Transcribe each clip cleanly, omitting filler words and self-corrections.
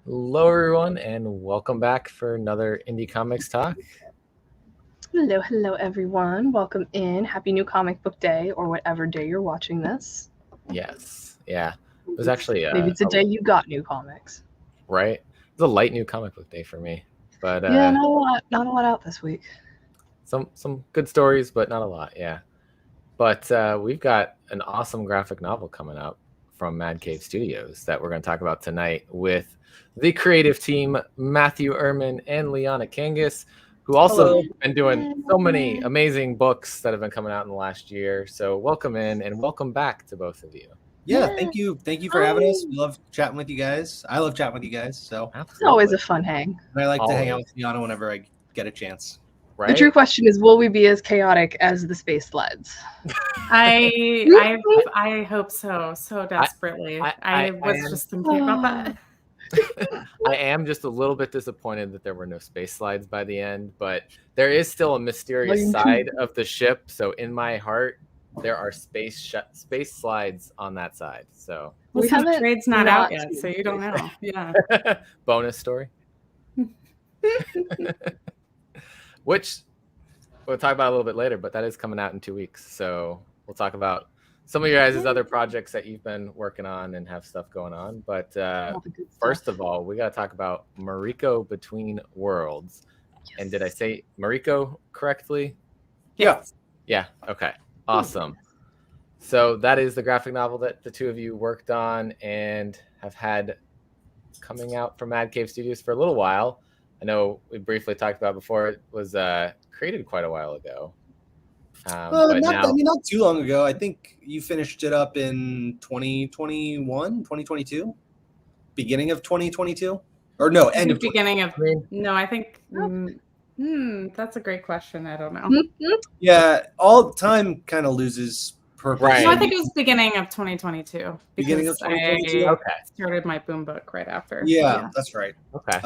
Hello, everyone, and welcome back for another Indie Comics Talk. Hello, everyone. Welcome in. Happy New Comic Book Day, or whatever day you're watching this. Yes, yeah. It was actually maybe it's a day you got new comics. Right. It was a light new comic book day for me, but yeah, not a lot out this week. Some good stories, but not a lot. Yeah, but we've got an awesome graphic novel coming up from Mad Cave Studios that we're going to talk about tonight with the creative team, Matthew, Erman, and Liana Kangas, who also been doing so many amazing books that have been coming out in the last year. So welcome in and welcome back to both of you. Yeah, thank you for having us. We love chatting with you guys. I love chatting with you guys. So It's always a fun hang. And I like to hang out with Liana whenever I get a chance. Right? The true question is, will we be as chaotic as the space sleds? I hope so desperately. I was just thinking about that. I am just a little bit disappointed that there were no space slides by the end, but there is still a mysterious side of the ship. So in my heart, there are space slides on that side. So the trade's not out yet, so you don't know. Yeah. Bonus story. Which we'll talk about a little bit later, but that is coming out in 2 weeks. So we'll talk about some of your guys' other projects that you've been working on and have stuff going on. But first of all, we got to talk about Mariko Between Worlds. Yes. And did I say Mariko correctly? Yeah. Yeah. Okay. Awesome. So that is the graphic novel that the two of you worked on and have had coming out from Mad Cave Studios for a little while. I know we briefly talked about before. It was created quite a while ago. Not too long ago. I think you finished it up in 2021, 2022, beginling of 2022, or no, end of beginning of. No, I think. That's a great question. I don't know. Yeah, all time kind of loses purpose. Right. No, I think it was beginning of 2022. Beginning of 2022. I started my boom book right after. Yeah, that's right. Okay.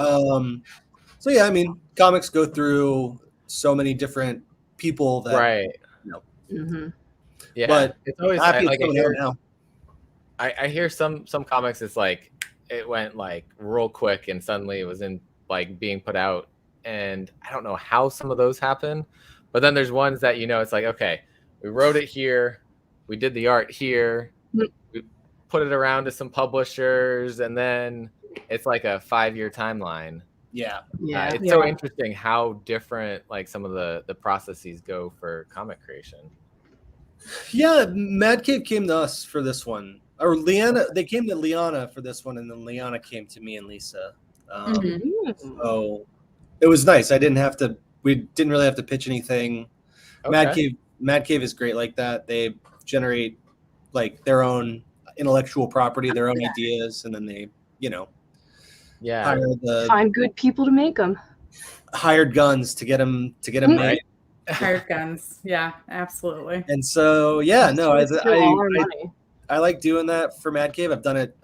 So yeah, I mean, comics go through so many different people that. Right. Yeah, but it's always happy like it's coming out now. I hear some comics. It's like it went like real quick, and suddenly it was in like being put out, and I don't know how some of those happen. But then there's ones that it's like, okay, we wrote it here, we did the art here, we put it around to some publishers, and then it's like a 5-year timeline. Yeah. It's so interesting how different like some of the processes go for comic creation. Yeah, Mad Cave came to us for this one, or Liana. They came to Liana for this one, and then Liana came to me and Lisa. So it was nice. We didn't really have to pitch anything. Okay. Mad Cave is great like that. They generate like their own intellectual property, their own ideas, and then they, find good people to make them. Hired guns to get them made. Hired guns, yeah, absolutely. And so, I like doing that for Mad Cave. I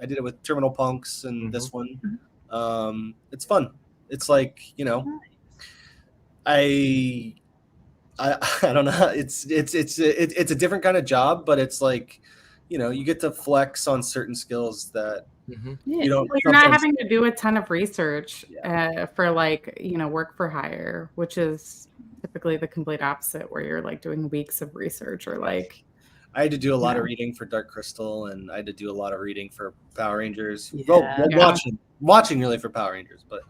did it with Terminal Punks and this one. It's fun. It's like, I don't know. It's a different kind of job, but it's like, you get to flex on certain skills that you don't. You're not having to do a ton of research for like, work for hire, which is typically the complete opposite, where you're like doing weeks of research or like. I had to do a lot of reading for Dark Crystal, and I had to do a lot of reading for Power Rangers. Watching really for Power Rangers, but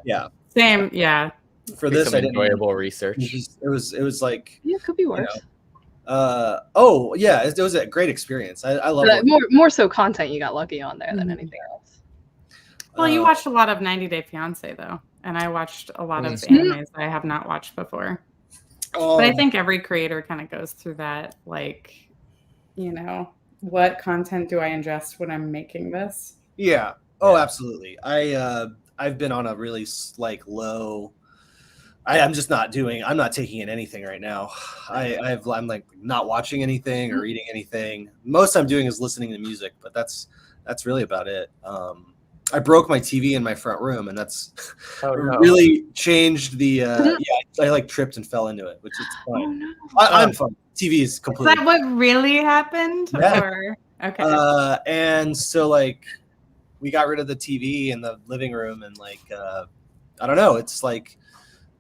yeah. Same, yeah. For this, some enjoyable research. It was like it could be worse. It was a great experience. I love it. More so content you got lucky on there than anything else. Well, you watched a lot of 90 Day Fiancé though, and I watched a lot of animes that I have not watched before. But I think every creator kind of goes through that, like, what content do I ingest when I'm making this? Yeah. Oh, Yeah. absolutely. I've been on a really like low. I'm just not doing. I'm not taking in anything right now. I'm like not watching anything or reading anything. Most I'm doing is listening to music, but that's really about it. I broke my TV in my front room, and that's Oh, no. really changed the. Yeah, I like tripped and fell into it, which is fine. Oh no. I'm fine. TV is Is completely. that what really happened? Yeah. Or okay. And so like we got rid of the TV in the living room, and like I don't know, it's like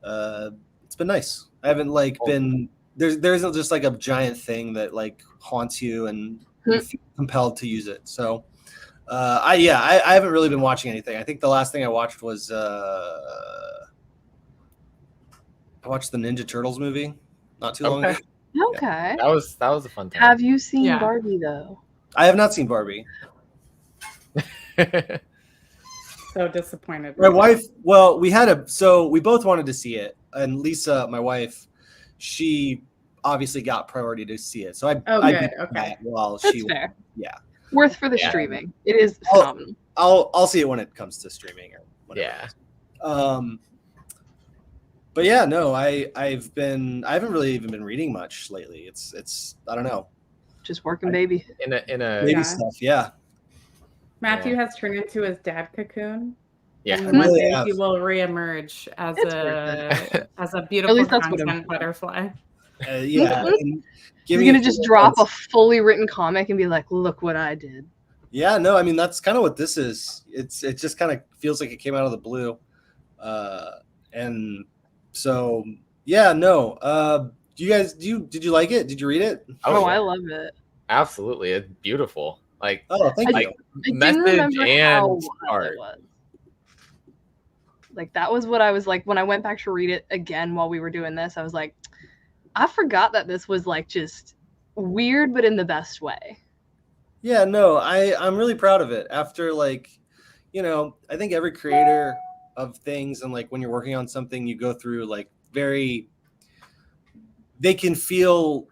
it's been nice. I haven't like been there isn't just like a giant thing that like haunts you and you feel compelled to use it. So I haven't really been watching anything. I think the last thing I watched was I watched the Ninja Turtles movie not too long ago. Okay. That was a fun time. Have you seen Yeah. Barbie though? I have not seen Barbie. So disappointed. My wife, well, we both wanted to see it, and Lisa, my wife, she obviously got priority to see it. So I good, did okay. that while That's she, fair. yeah, Worth for the Yeah. streaming. It is Oh. phenomenal. I'll see it when it comes to streaming or whatever. Yeah. But yeah, no, I haven't really even been reading much lately. It's I don't know, Just working, baby. In a baby Yeah. stuff. Yeah, Matthew Yeah. has turned into his dad cocoon. yeah. And I one really day have. he will reemerge as It's worth a beautiful least that's what I'm content doing. butterfly. Yeah. And give You're me gonna a just few drop a months. fully written comic and be like, "Look what I did." Yeah, no, I mean that's kind of what this is. It just kind of feels like it came out of the blue, and so yeah, no. Did you like it? Did you read it? Oh, yeah. I love it. Absolutely. It's beautiful. Like Oh, thank I you. I didn't message remember how and wild art. it was. Like that was what I was like when I went back to read it again while we were doing this. I was like, I forgot that this was like just weird, but in the best way. Yeah, no, I'm really proud of it. After like, I think every creator of things and like when you're working on something, you go through like they can feel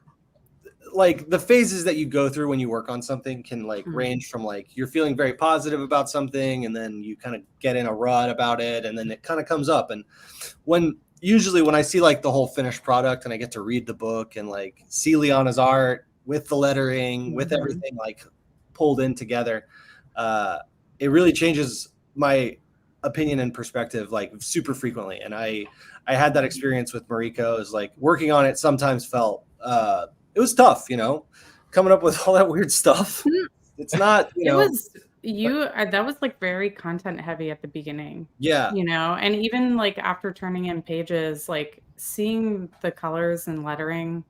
like the phases that you go through when you work on something can like range from like you're feeling very positive about something and then you kind of get in a rut about it and then it kind of comes up. And usually when I see like the whole finished product and I get to read the book and like see Liana's art with the lettering, with everything like pulled in together, it really changes my opinion and perspective like super frequently. And I had that experience with Mariko. Is like working on it sometimes felt it was tough, coming up with all that weird stuff. It's not, It was that was like very content heavy at the beginning. Yeah. And even like after turning in pages, like seeing the colors and lettering,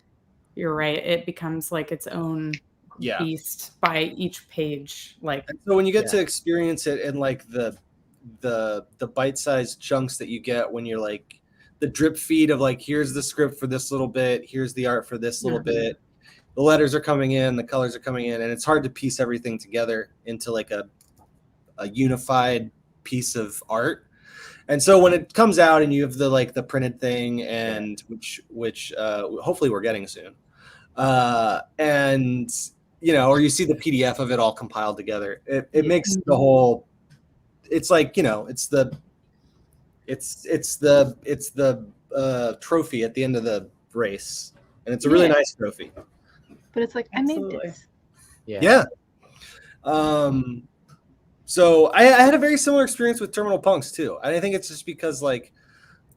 you're right, it becomes like its own beast by each page. Like, and so when you get to experience it in like the bite-sized chunks that you get when you're like the drip feed of like, here's the script for this little bit, here's the art for this little bit, the letters are coming in, the colors are coming in, and it's hard to piece everything together into like a unified piece of art. And so when it comes out and you have the printed thing and which hopefully we're getting soon, and or you see the PDF of it all compiled together, it makes the whole, it's like, it's the trophy at the end of the race, and it's a really nice trophy. But it's like, Absolutely. I made this. Yeah. So I had a very similar experience with Terminal Punks too. And I think it's just because like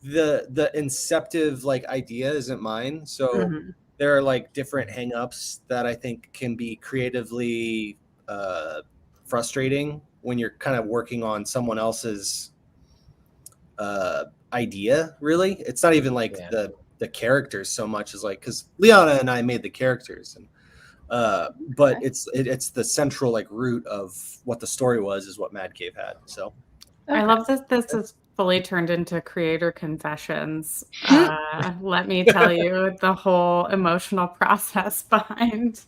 the inceptive like idea isn't mine. So there are like different hangups that I think can be creatively frustrating when you're kind of working on someone else's idea. Really, it's not even like the characters so much as like, because Liana and I made the characters, and but it's the central like root of what the story was is what Mad Cave had. So I love that this is fully turned into creator confessions. Let me tell you the whole emotional process behind.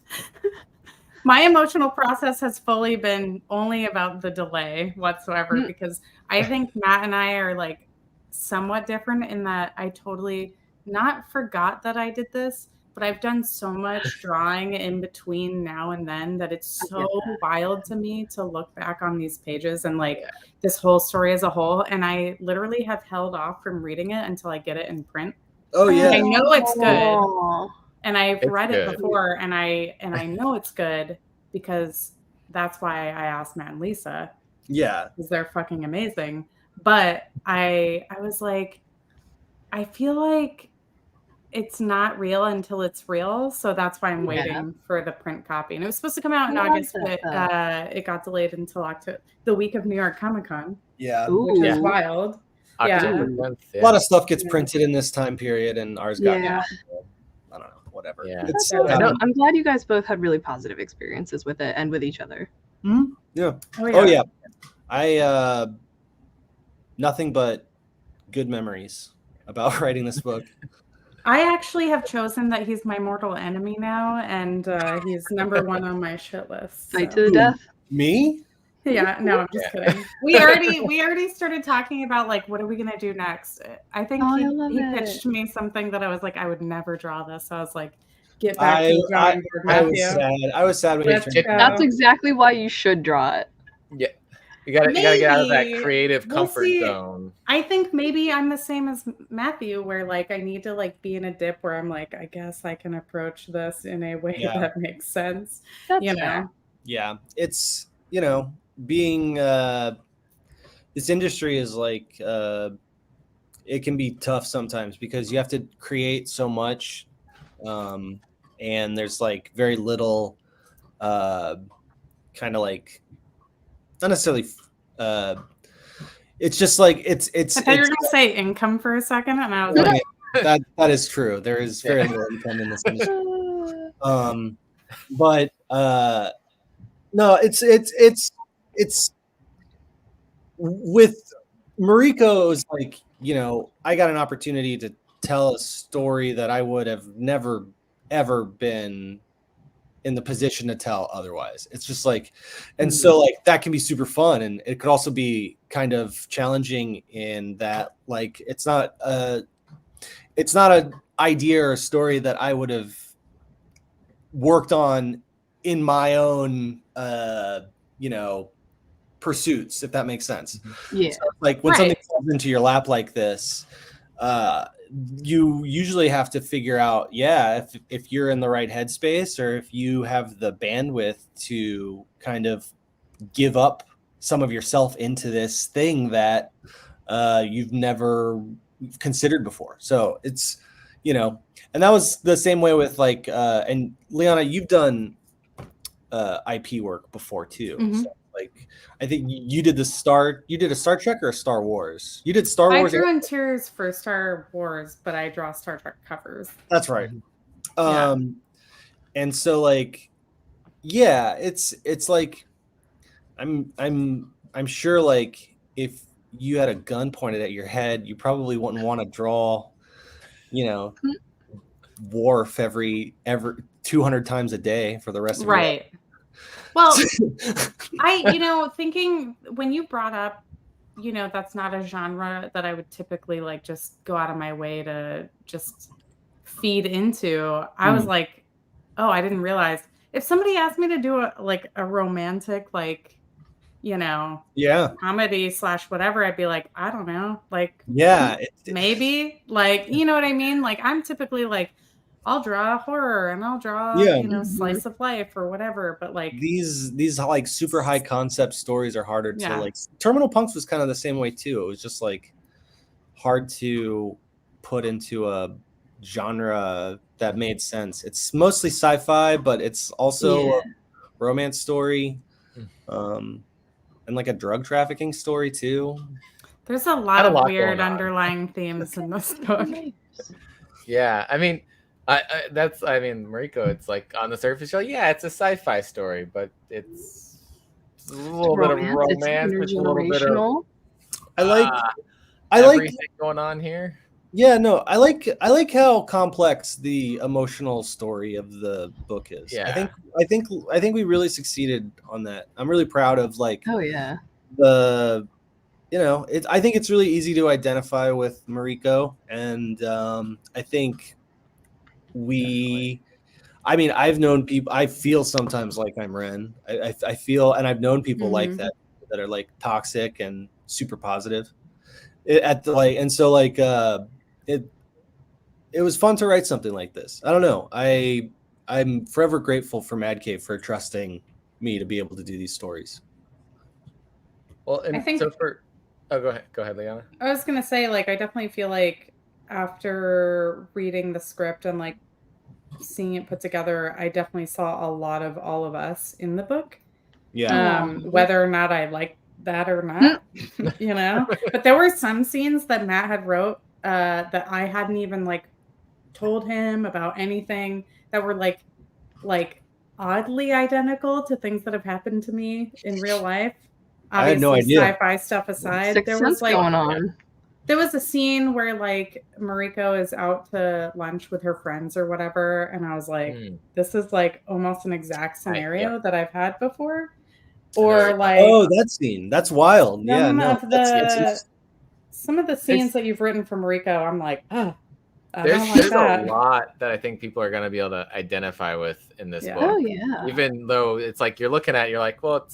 My emotional process has fully been only about the delay whatsoever, because I think Matt and I are like somewhat different in that I totally not forgot that I did this, but I've done so much drawing in between now and then that it's so wild to me to look back on these pages and like this whole story as a whole. And I literally have held off from reading it until I get it in print. Oh yeah. I know it's good. Aw. And I've It's read good. it before, and I know it's good because that's why I asked Matt and Lisa, Yeah. because they're fucking amazing. But I was like, I feel like it's not real until it's real, so that's why I'm waiting for the print copy. And it was supposed to come out in I love August, that but it got delayed until October, the week of New York Comic Con, Yeah. which Ooh. is wild. October Yeah. 10th, A lot of stuff gets printed in this time period, and ours got. Yeah. I don't know. Whatever. Yeah. It's, I know. I'm glad you guys both had really positive experiences with it and with each other. Yeah. Oh yeah. Oh yeah. I nothing but good memories about writing this book. I actually have chosen that he's my mortal enemy now, and he's number 1 on my shit list. Fight so. to the death. Me? Yeah, no, I'm just kidding. We already started talking about like what are we gonna do next. I think Oh, I he love it. pitched me something that I was like, I would never draw this. So I was like, get back to the I drawing board, was Matthew. sad. I was sad when Let's he turned. go. That's exactly why you should draw it. Yeah. You gotta get out of that Maybe. creative We'll comfort see. zone. I think maybe I'm the same as Matthew, where like I need to like be in a dip where I'm like, I guess I can approach this in a way Yeah. that makes sense. That's You fair. know. Yeah, it's being this industry is like it can be tough sometimes because you have to create so much, and there's like very little kind of like not necessarily. It's just like it's. I thought you were gonna say income for a second, and I was like, that is true. There is very little income in this industry. But no, it's with Mariko. It was like I got an opportunity to tell a story that I would have never ever been in the position to tell otherwise. It's just like, and so like that can be super fun, and it could also be kind of challenging in that like it's not an idea or a story that I would have worked on in my own pursuits, if that makes sense. Yeah. So, like when something falls into your lap like this, you usually have to figure out, if you're in the right headspace or if you have the bandwidth to kind of give up some of yourself into this thing that you've never considered before. So it's, and that was the same way with like, and Liana, you've done IP work before too. Mhm. So, like, I think you did a Star Trek or a Star Wars? You did Star Wars. I drew interiors for Star Wars, but I draw Star Trek covers. That's right. Yeah. And so like, yeah, it's like, I'm sure like if you had a gun pointed at your head, you probably wouldn't want to draw, Worf every 200 times a day for the rest of your life. Right. Well, thinking when you brought up, that's not a genre that I would typically like just go out of my way to just feed into. I was like, oh, I didn't realize. If somebody asked me to do a romantic, like, comedy / whatever, I'd be like, I don't know. Like, maybe, like, you know what I mean? Like, I'm typically like, I'll draw horror and I'll draw, slice of life or whatever. But like these like super high concept stories are harder to like. Terminal Punks was kind of the same way too. It was just like hard to put into a genre that made sense. It's mostly sci-fi, but it's also a romance story, and like a drug trafficking story too. There's a lot of weird underlying themes in this book. Yeah, I mean, Mariko, it's like on the surface, it's a sci-fi story, but it's a little bit of romance, it's a little bit of I like everything going on here. Yeah, no, I like how complex the emotional story of the book is. Yeah. I think we really succeeded on that. I'm really proud of like I think it's really easy to identify with Mariko, and I think I mean, I've known people. I feel sometimes like I'm Ren. I feel, and I've known people like that are like toxic and super positive. And so like it was fun to write something like this. I don't know. I'm forever grateful for Mad Cave for trusting me to be able to do these stories. Well, and I think- so for go ahead, Liana. I was gonna say, like, I definitely feel like after reading the script and like seeing it put together, I definitely saw a lot of all of us in the book. Yeah. Whether or not I like that or not, you know. But there were some scenes that Matt had wrote that I hadn't even like told him about anything, that were like oddly identical to things that have happened to me in real life. I had no Obviously, idea. sci-fi stuff aside, Sixth there Sense was like going on. there was a scene where like Mariko is out to lunch with her friends or whatever, and I was like, this is like almost an exact scenario that I've had before. Or like, oh, that scene, that's wild. Yeah, no, some of the scenes that you've written for Mariko, I'm like, oh, there's that. a lot that I think people are going to be able to identify with in this book. Oh yeah. Even though it's like you're looking at, you're like, well,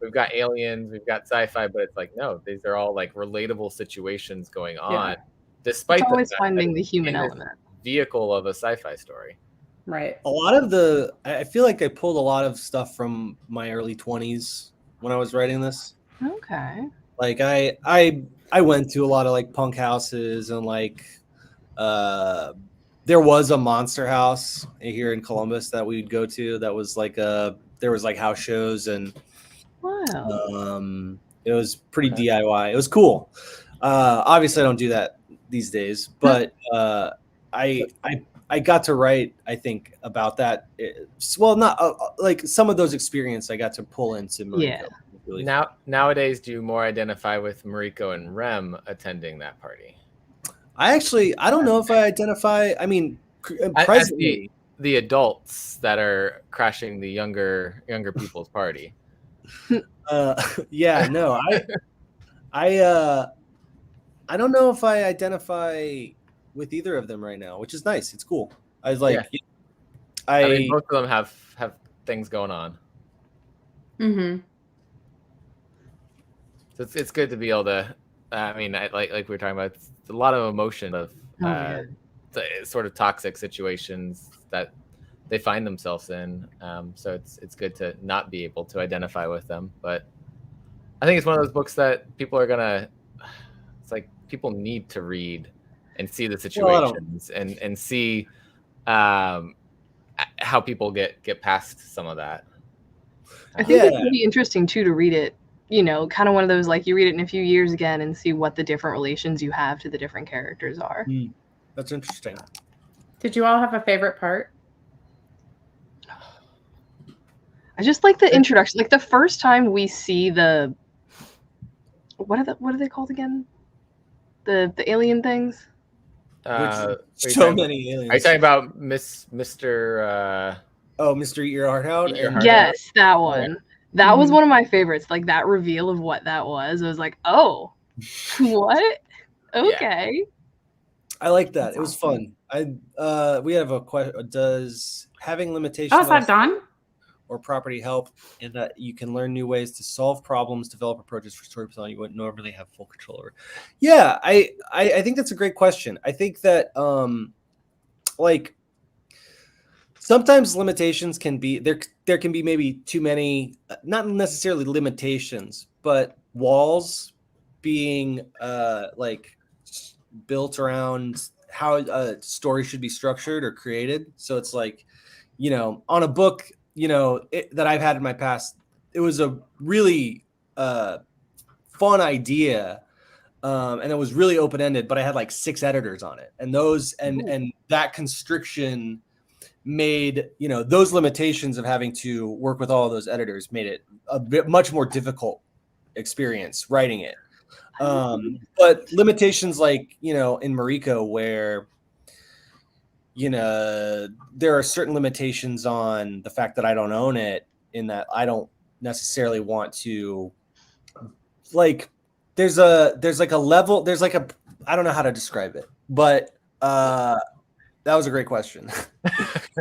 we've got aliens, we've got sci-fi, but it's like, no, these are all like relatable situations going on. Despite it's always the finding the human element. Vehicle of a sci-fi story. Right. A lot of I feel like I pulled a lot of stuff from my early 20s when I was writing this. Okay. Like I went to a lot of like punk houses, and like there was a monster house here in Columbus that we'd go to that was like there was like house shows, and wow. It was pretty DIY. It was cool. Obviously I don't do that these days, but I got to write, I think, about that. Well, not like some of those experiences I got to pull into Mariko. Yeah. Really nowadays, do you more identify with Mariko and Rem attending that party? I don't know if I identify. I mean, presently, the adults that are crashing the younger people's party. Yeah, no, I don't know if I identify with either of them right now, which is nice. It's cool. I was like, I mean, both of them have things going on. Mm-hmm. So it's good to be able to. I mean, like we were talking about, it's a lot of emotion of sort of toxic situations that they find themselves in. So it's good to not be able to identify with them. But I think it's one of those books that people are gonna. It's like people need to read and see the situations and see how people get past some of that. I think it would be interesting too to read it. You know, kind of one of those, like, you read it in a few years again and see what the different relations you have to the different characters are. That's interesting. Did you all have a favorite part? I just like the introduction. Like the first time we see the what are they called again? The alien things? So many aliens. Are you talking about Mr. Mr. Eat Your Heart Out? Yes, that one. That was one of my favorites. Like that reveal of what that was. I was like, oh, what? Okay. Yeah. I like that. It was fun. We have a question. Does having limitations is that done? Or property help in that you can learn new ways to solve problems, develop approaches for storytelling you wouldn't normally have full control over? Yeah, I think that's a great question. I think that like sometimes limitations can be there can be maybe too many, not necessarily limitations, but walls being like built around how a story should be structured or created. So it's like, you know, on a book, you know, that I've had in my past, it was a really fun idea. And it was really open-ended, but I had like 6 editors on it. And those and that constriction made, you know, those limitations of having to work with all of those editors made it a bit much more difficult experience writing it. But limitations like, you know, in Mariko, where, you know, there are certain limitations on the fact that I don't own it, in that I don't necessarily want to, like, there's like a level, there's like a, I don't know how to describe it, but That was a great question.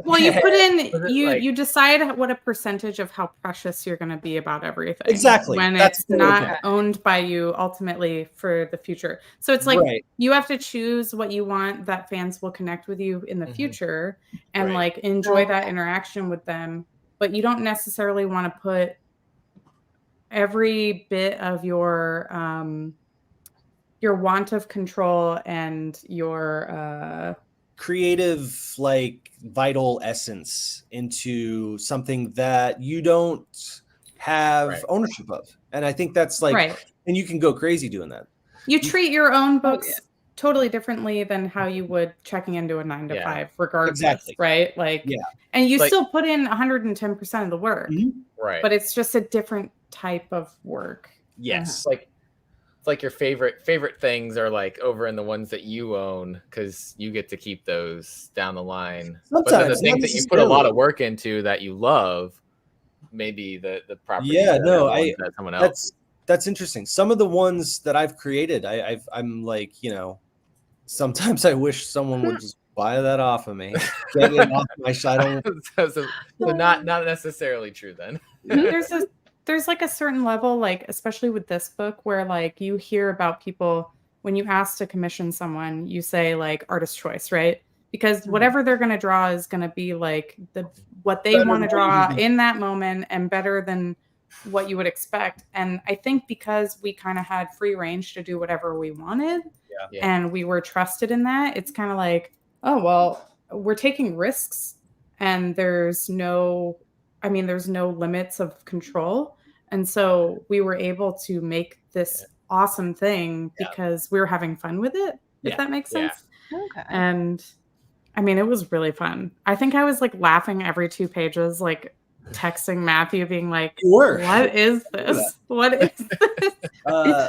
Well, you put in Was it you decide what a percentage of how precious you're going to be about everything. Exactly. When That's it's the not point. owned by you ultimately for the future. So it's like Right. you have to choose what you want that fans will connect with you in the Mhm. future and Right. like enjoy that interaction with them. But you don't necessarily want to put every bit of your want of control and your Creative, like vital essence into something that you don't have Right. ownership of. And I think that's like, right. and you can go crazy doing that. You treat your own Oh, books yeah. totally differently than how you would checking into a 9 to Yeah. 5, regardless, Exactly. right? Like, Yeah. and you Like- still put in 110% of the work, Right. but it's just a different type of work. Yes. It's like your favorite things are like over in the ones that you own because you get to keep those down the line. But then the Sometimes, things not that you put a lot necessarily. of work into that you love, maybe the properties Yeah, that are no, the ones that someone else. That's interesting. Some of the ones that I've created, I'm like, sometimes I wish someone would just buy that off of me. Get it off my I don't. so not necessarily true then. There's like a certain level, like especially with this book, where like you hear about people when you ask to commission someone, you say like artist choice, right? Because whatever they're going to draw is going to be like what they Better want to than what you draw would do. in that moment and better than what you would expect. And I think because we kind of had free range to do whatever we wanted, Yeah. and we were trusted in that, it's kind of like, oh well, we're taking risks, and there's no limits of control. And so we were able to make this awesome thing because we were having fun with it, if Yeah. that makes sense. Okay. And I mean, it was really fun. I think I was like laughing every 2 pages, like texting Matthew being like, You were. what is this? What is this?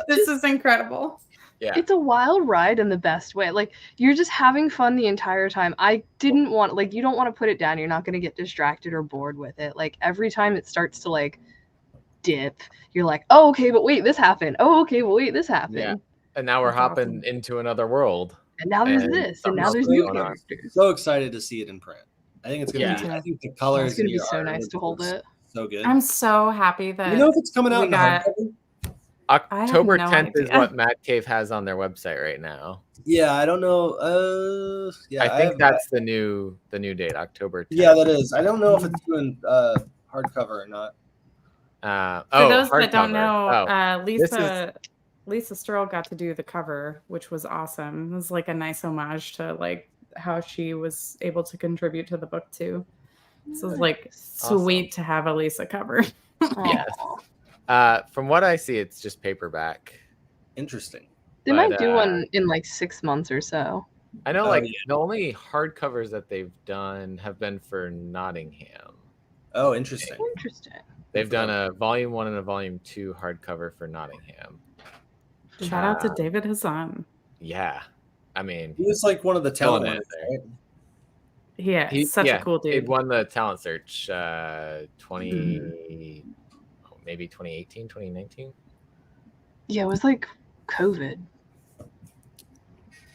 This is incredible. Yeah. It's a wild ride in the best way. Like, you're just having fun the entire time. I didn't want, like, you don't want to put it down. You're not going to get distracted or bored with it. Like, every time it starts to, like, dip, you're like, oh, okay, but wait, this happened. Oh, okay, but wait, this happened. Yeah. And now we're That's hopping awesome. into another world. And now there's And this, and something now else there's is new going on. characters. So excited to see it in print. I think it's gonna Yeah. be. I think the Oh, colors. it's gonna and be your so art nice to hold looks it. So good. I'm so happy that You know if it's coming out we in got- hardcover? October no 10th is idea. what Mad Cave has on their website right now. Yeah, I don't know. Yeah, I think that's the new date, October 10th. Yeah, that is. I don't know if it's doing hardcover or not. For those that don't hardcover. know, Lisa Stroll got to do the cover, which was awesome. It was like a nice homage to like how she was able to contribute to the book too. So it was like sweet to have a Lisa cover. Yes. From what I see, it's just paperback. Interesting. They But, might do one in like 6 months or so. I know, Oh, like yeah. the only hardcovers that they've done have been for Nottingham. Oh, interesting. Interesting. They've done a volume 1 and a volume 2 hardcover for Nottingham. Shout out to David Hassan. Yeah, I mean, He was like one of the talent Killing it winners, right? Yeah, he's such a cool dude. He won the talent search 2018, 2019. Yeah, it was like COVID.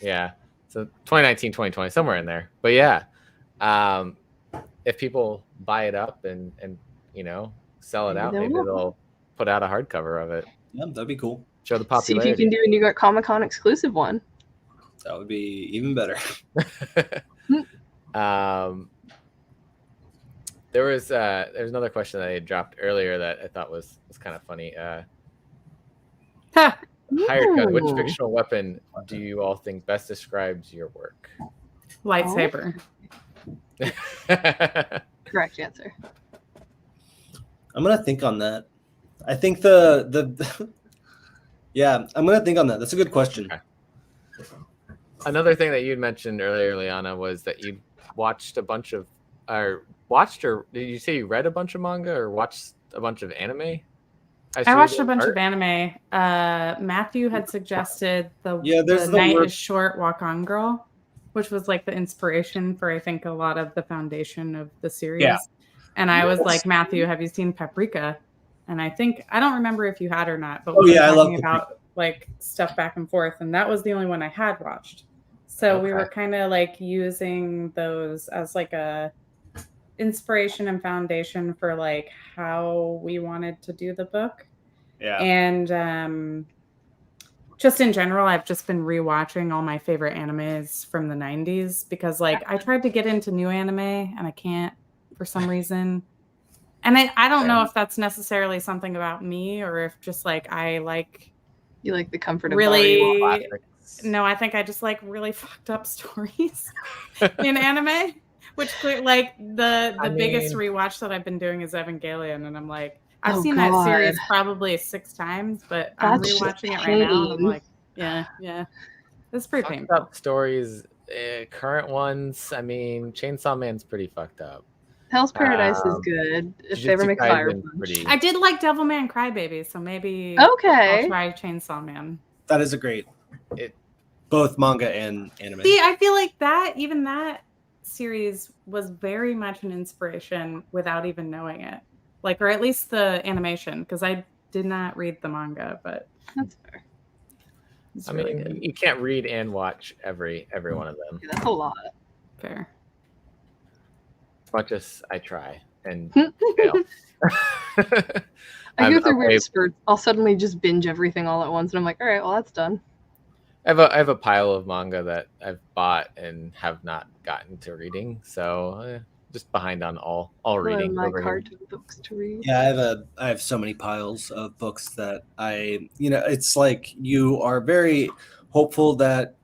Yeah, so 2019, 2020, somewhere in there. But yeah, if people buy it up and sell it Maybe out, they maybe will. they'll put out a hardcover of it. Yeah, that'd be cool. Show the See if you popularity. can do a New York Comic Con exclusive one. That would be even better. There's another question that I dropped earlier that I thought was kind of funny. Hired gun. Which Ooh. fictional weapon do you all think best describes your work? Lightsaber. Correct answer. I'm gonna think on that. I think the yeah, I'm gonna think on that. That's a good question. Okay. Another thing that you'd mentioned earlier, Liana, was that you watched a bunch of, or did you say you read a bunch of manga or watched a bunch of anime? I watched a bunch of anime. Matthew had suggested the Night is Short, Walk On Girl, which was like the inspiration for I think a lot of the foundation of the series. Yeah. And I was like, Matthew, have you seen Paprika? And I don't remember if you had or not, but I we were love talking about like stuff back and forth, and that was the only one I had watched. So we Okay. were kind of like using those as like a inspiration and foundation for like how we wanted to do the book. Yeah. And just in general, I've just been rewatching all my favorite animes from the 90s because like I tried to get into new anime and I can't for some reason. And I don't know if that's necessarily something about me or if just like I like You like the comfort of really Classics. no, I think I just like really fucked up stories in anime, which like the I biggest mean- rewatch that I've been doing is Evangelion, and I'm like, I've Oh, seen that God. series probably 6 times, but I'm That's just rewatching it right now, and I'm pain. like, yeah, it's pretty Fucked painful. up stories, current ones. I mean, Chainsaw Man's pretty fucked up. Hell's Paradise is Um, good. If they ever Jujutsu make Fire Kaisen's Punch. pretty. I did like Devilman Crybaby, so maybe Okay. I'll try Chainsaw Man. That is a great. It- Both manga and anime. See, I feel like that series was very much an inspiration without even knowing it. Like, or at least the animation, because I did not read the manga, but That's fair. it's I really mean, good. you can't read and watch every one of them. Yeah, that's a lot. Fair. As much as I try and I fail. go through I'm weird way- spurts. I'll suddenly just binge everything all at once, and I'm like, all right, well, that's done. I have a pile of manga that I've bought and have not gotten to reading, so just behind on all reading My over here. cart of books to read. Yeah, I have so many piles of books that it's like you are very hopeful that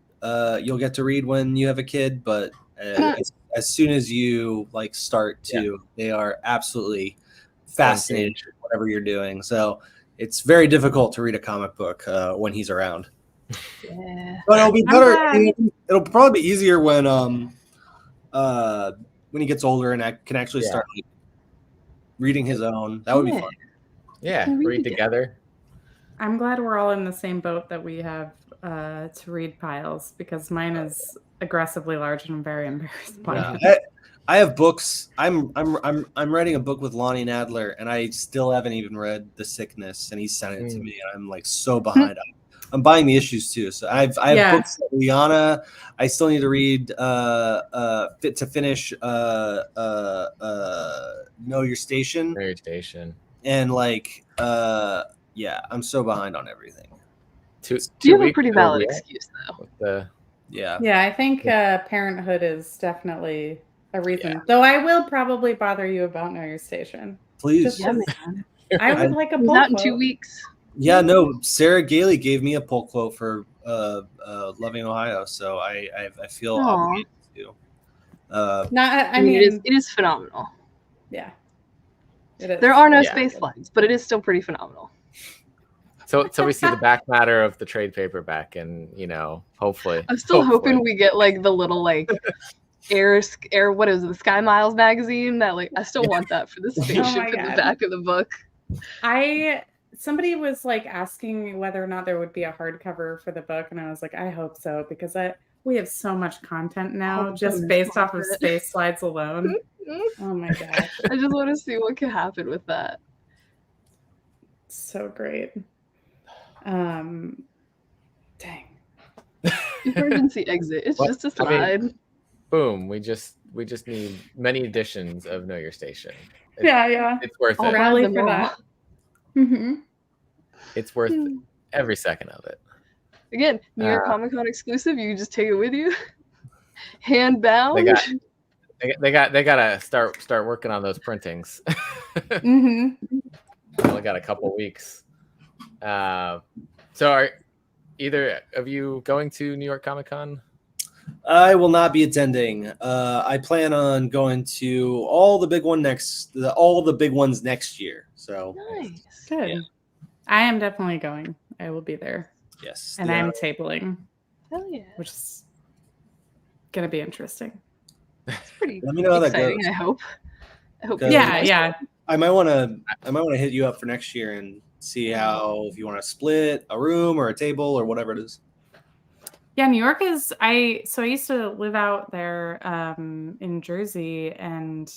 you'll get to read when you have a kid, but as soon as you like start to, they are absolutely fascinated with whatever you're doing. So it's very difficult to read a comic book when he's around. Yeah. But it'll be I'm better. glad. It'll probably be easier when he gets older and I can actually Yeah. start like, reading his own. That would be Yeah. fun. Yeah, Can read read together. I'm glad we're all in the same boat that we have to read piles because mine is aggressively large and I'm very embarrassed by Yeah. it. I have books. I'm writing a book with Lonnie Nadler, and I still haven't even read The Sickness, and he sent it to me, and I'm like so behind. I'm buying the issues too, so I have Yeah. books with Liana. I still need to read Fit to Finish Know Your Station, Know Your Station. and like yeah, I'm so behind on everything. You have a weeks pretty it'll valid be out excuse, though. with the Yeah. Yeah, I think parenthood is definitely a reason. Though I will probably bother you about Know Your Station. Please. Just Yeah, 'cause man. I would like a It's pull out in quote. 2 weeks. Yeah, no. Sarah Gailey gave me a pull quote for Loving Ohio, so I feel Aw. obligated to. I I mean, mean, it is phenomenal. yeah. It is. There are no Yeah. space flags, but it is still pretty phenomenal. so we see the back matter of the trade paperback, and hopefully I'm still hopefully. hoping we get like the little like air what is it, the Sky Miles magazine that like I still want that for the spaceship my in the God. back of the book. Somebody was like asking whether or not there would be a hardcover for the book, and I was like, I hope so, because we have so much content now just based off of space slides alone. Oh my gosh. I just want to see what can happen with that. So great. Dang. Emergency exit. It's Well, just a I mean, slide. Boom, we just need many editions of Know Your Station. Yeah. It's worth I'll it. buy Rally them for all. that. Mm-hmm. It's worth every second of it. Again, New York Comic Con exclusive. You can just take it with you. Hand bound. They gotta start working on those printings. Mm-hmm. Only got a couple weeks. So are either of you going to New York Comic Con? I will not be attending. I plan on going to all the big ones next year. So Nice. Good. Yeah. I am definitely going. I will be there. yes, And I'm tabling, Hell yeah. which is gonna be interesting. It's pretty Let me know how that exciting, goes. I hope. I hope. Good. Yeah. I might want to hit you up for next year and see if you want to split a room or a table or whatever it is. Yeah, New York is I used to live out there in Jersey, and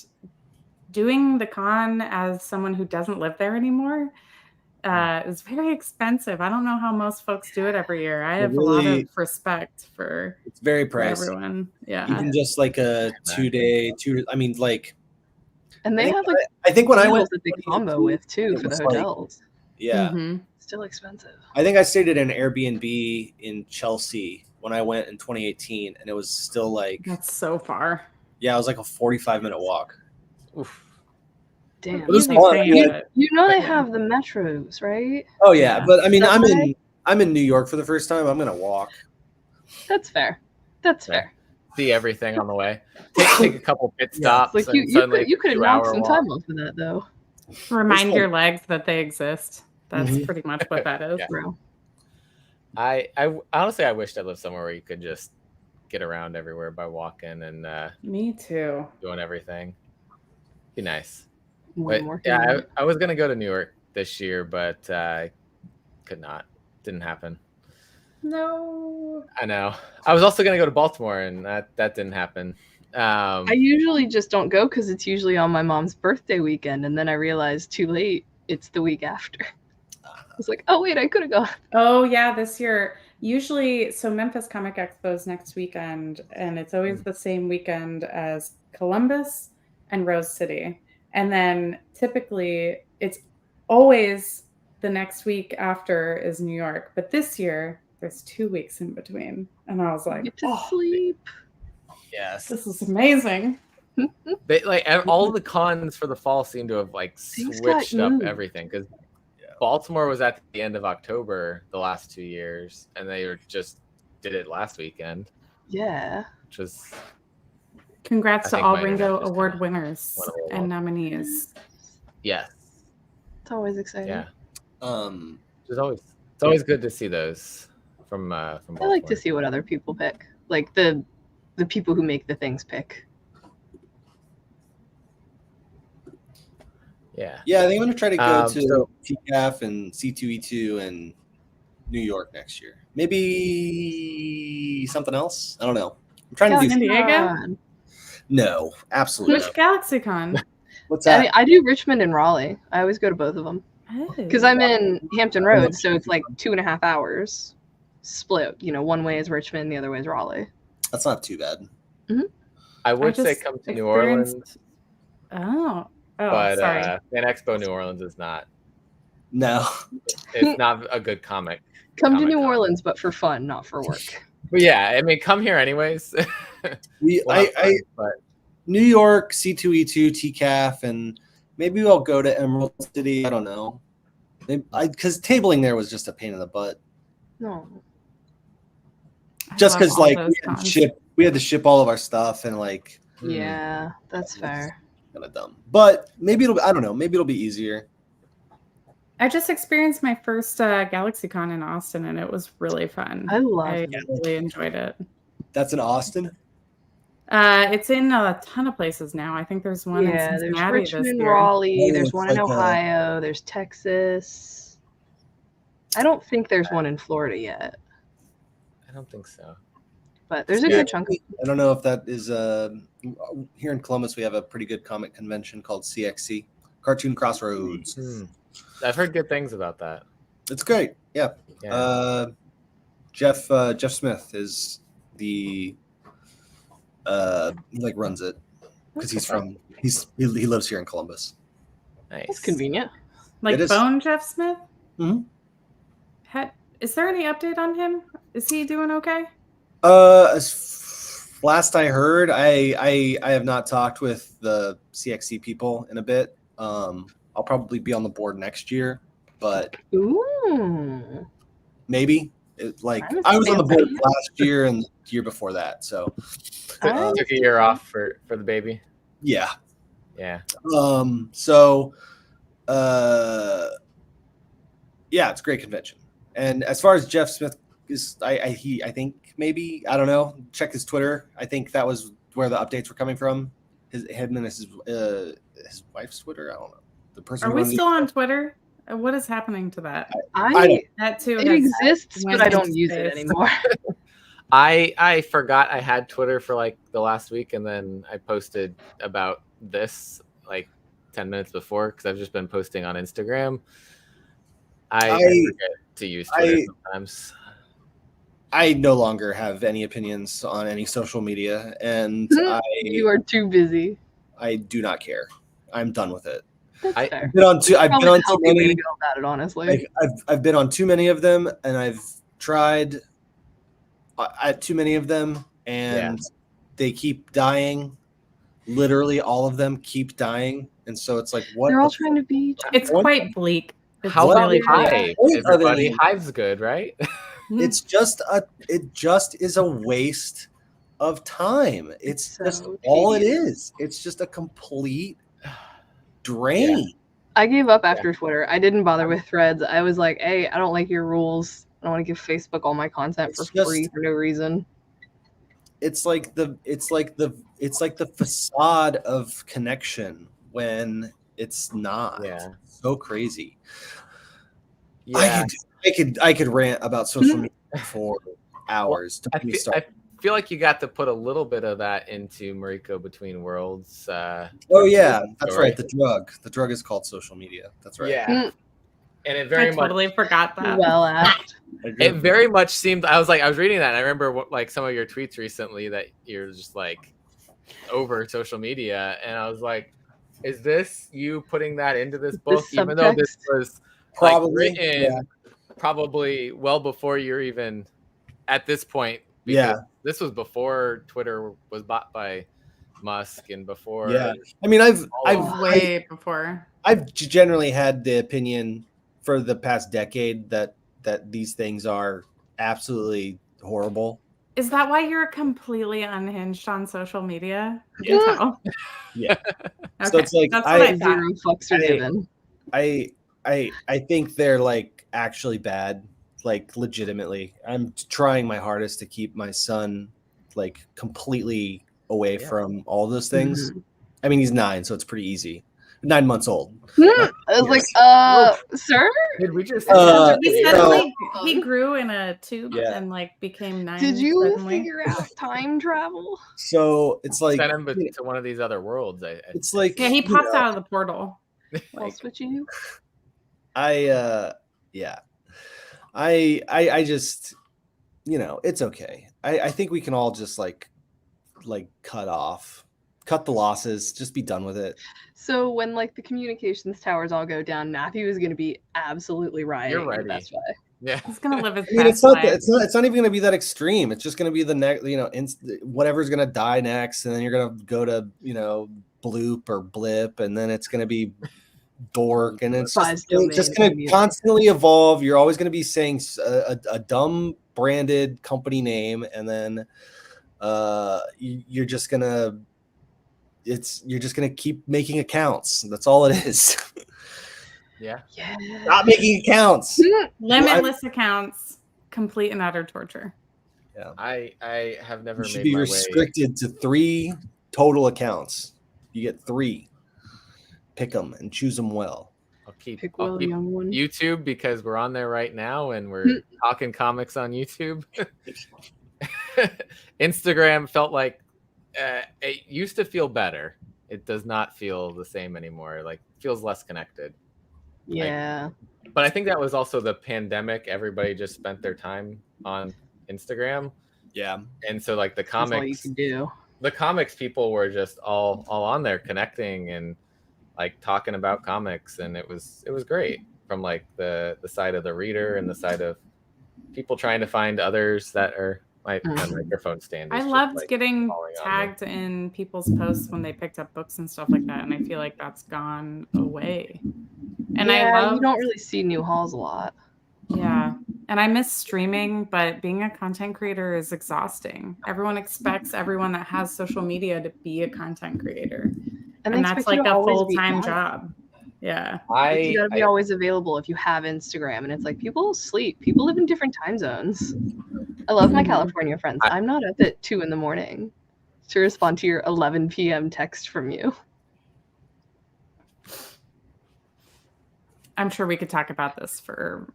doing the con as someone who doesn't live there anymore is very expensive. I don't know how most folks do it every year. I It have a lot really- of respect for It's very pricey. everyone. Yeah. Even just like a 2-day, I mean, like, And they I think have like I think when I went, deals that they combo with too it for the was like- hotels. yeah, Mhm. Still expensive. I think I stayed at an Airbnb in Chelsea when I went in 2018, and it was still like, That's so far. yeah, it was like a 45-minute walk. Oof. Damn. It was Easy fun. paying Yeah. it. You know they Yeah. have the metros, right? Oh yeah, Yeah. but I mean, Subway? I'm in New York for the first time. I'm gonna walk. That's fair. That's Fair. fair. See everything on the way. Take a couple pit Yeah. stops. Like and you suddenly could it's a have knocked 2-hour some walk. time off of that though, Remind fun. your legs that they exist. That's Mhm. pretty much what that is. Yeah. bro. I honestly I wished I lived somewhere where you could just get around everywhere by walking and Me too. doing everything. Be nice. Way But more yeah, convenient. I was gonna go to New York this year, but could not. Didn't happen. No. I know. I was also gonna go to Baltimore, and that didn't happen. I usually just don't go because it's usually on my mom's birthday weekend, and then I realized too late it's the week after. I was like, oh wait, I could have gone. Oh yeah, this year. Usually, so Memphis Comic Expo is next weekend, and it's always the same weekend as Columbus and Rose City. And then typically it's always the next week after is New York. But this year there's 2 weeks in between. And I was like, Get to oh, sleep. yes, this is amazing. they like all the cons for the fall seem to have like Things got switched up moved. everything because Baltimore was at the end of October the last 2 years, and they just did it last weekend, Yeah. which was Congrats I to think all my internet Ringo just Award kinda winners went a little and low. nominees. yes, It's always exciting. yeah. Um, It's always good to see those from Baltimore. I like to see what other people pick. Like the people who make the things pick. Yeah. yeah, I think I'm gonna try to go to so- TCAF and C2E2 and New York next year. Maybe something else. I don't know. I'm trying to do. San Diego? Galaxy-Con. No, absolutely. Which GalaxyCon? What's I that? mean, I do Richmond and Raleigh. I always go to both of them because I'm in Hampton Roads, so it's like 2.5 hours split. You know, one way is Richmond, the other way is Raleigh. That's not too bad. I would say just come to New experienced- Orleans, Oh, but sorry. Fan Expo New Orleans is not. No. It's not a good comic. Come to New Comic-Con. Orleans, but for fun, not for work. But yeah, I mean, come here anyways. We We'll have fun, but New York, C2E2, TCAF, and maybe I'll go to Emerald City. I don't know. Because tabling there was just a pain in the butt. No. I Just love because all like those cons. we had to ship all of our stuff and like Yeah, that's fair. kind of dumb. But maybe I don't know. Maybe it'll be easier. I just experienced my first GalaxyCon in Austin, and it was really fun. I love I it. really enjoyed it. That's in Austin. It's in a ton of places now. I think there's one Yeah, in there's Cincinnati this Richmond, year. Raleigh, Oh, there's it's one in like a- Ohio, there's Texas. I don't think there's one in Florida yet, I don't think so. but there's a Yeah. good chunk of I don't know if that is here in Columbus. We have a pretty good comic convention called CXC, Cartoon Crossroads. I've heard good things about that. It's great. Yeah. Yeah. Jeff Smith is the he like runs it because he lives here in Columbus. Nice. That's convenient. Like It is. Bone Jeff Smith? Mhm. Is there any update on him? Is he doing okay? Last I heard, I have not talked with the CXC people in a bit. I'll probably be on the board next year, but Ooh. maybe I was on the board last year and the year before that. So Oh. Took a year off for the baby. yeah. Yeah. So yeah, it's a great convention. And as far as Jeff Smith is, I think maybe, I don't know, check his Twitter. I think that was where the updates were coming from. Him and his wife's Twitter. I don't know. The person. Are who we runs still on Twitter? What is happening to that? I That too. it has exists, went but I don't into use it space. anymore. I forgot I had Twitter for like the last week, and then I posted about this like 10 minutes before because I've just been posting on Instagram. I forget to use Twitter sometimes. I no longer have any opinions on any social media, and You are too busy. I do not care. I'm done with it. That's fair. I've been on too Way many. to go about it, honestly. I've been on too many of them, and I've tried too many of them, and they keep dying. Literally, all of them keep dying, and so it's like, what? They're all trying to be. It's quite bleak. It's How really about bleak. Hive? Everybody, Hive's good, right? It just is a waste of time. It's just all it is. It's just a complete drain. Yeah. I gave up after Twitter. I didn't bother with Threads. I was like, hey, I don't like your rules. I don't want to give Facebook all my content for free for no reason. It's like the facade of connection when it's not. Yeah. So crazy. Yeah. I could rant about social media for hours. I feel like you got to put a little bit of that into Mariko Between Worlds. Oh yeah, that's right. The drug is called social media. That's right. Yeah. And it very I totally forgot that. Well asked. It very much seemed. I was reading that, and I remember some of your tweets recently that you're just like over social media, and I was like, "Is this you putting that into this book?" Even though this was probably written probably well before you're even at this point. This was before Twitter was bought by Musk and before. Yeah, I mean, I've way before. I've generally had the opinion for the past decade that these things are absolutely horrible. Is that why you're completely unhinged on social media? Yeah. Okay. So it's like that's what I thought. Fucks are given. I think they're like actually bad, like legitimately. I'm trying my hardest to keep my son like completely away from all those things. I mean, he's 9, so it's pretty easy. 9 months old. I was like, sir? Did we just he grew in a tube and like became 9. Did you suddenly? figure out time travel? So it's like send him to one of these other worlds. It's like he pops out of the portal. I'll switch you. I just, it's okay. I think we can all just like cut the losses, just be done with it. So when like the communications towers all go down, Matthew is going to be absolutely rioting. You're ready. The best way. Yeah, he's gonna live his best life. It's not even gonna be that extreme. It's just gonna be the next, whatever's gonna die next, and then you're gonna go to bloop or blip, and then it's gonna be dork, and it's just gonna constantly evolve. You're always gonna be saying a dumb branded company name, and then you're just gonna keep making accounts. That's all it is. Yeah. Stop making accounts. Limitless accounts. Complete and utter torture. Yeah. I have never should be restricted to 3 total accounts. You get 3. Pick them and choose them well. I'll keep young one. YouTube because we're on there right now and we're talking comics on YouTube. Instagram felt like it used to feel better. It does not feel the same anymore. Like feels less connected. Yeah. But I think that was also the pandemic. Everybody just spent their time on Instagram. Yeah. And so like the comics, that's all you can do. The comics people were just all on there connecting and like talking about comics, and it was great from like the side of the reader and the side of people trying to find others that are my microphone stand. I loved getting tagged in people's posts when they picked up books and stuff like that, and I feel like that's gone away. And you don't really see new hauls a lot. Yeah. And I miss streaming, but being a content creator is exhausting. Everyone expects everyone that has social media to be a content creator. And that's like a full-time job. Yeah. You gotta be always available if you have Instagram. And it's like people sleep. People live in different time zones. I love my California friends. I'm not up at 2 a.m. to respond to your 11 p.m. text from you. I'm sure we could talk about this for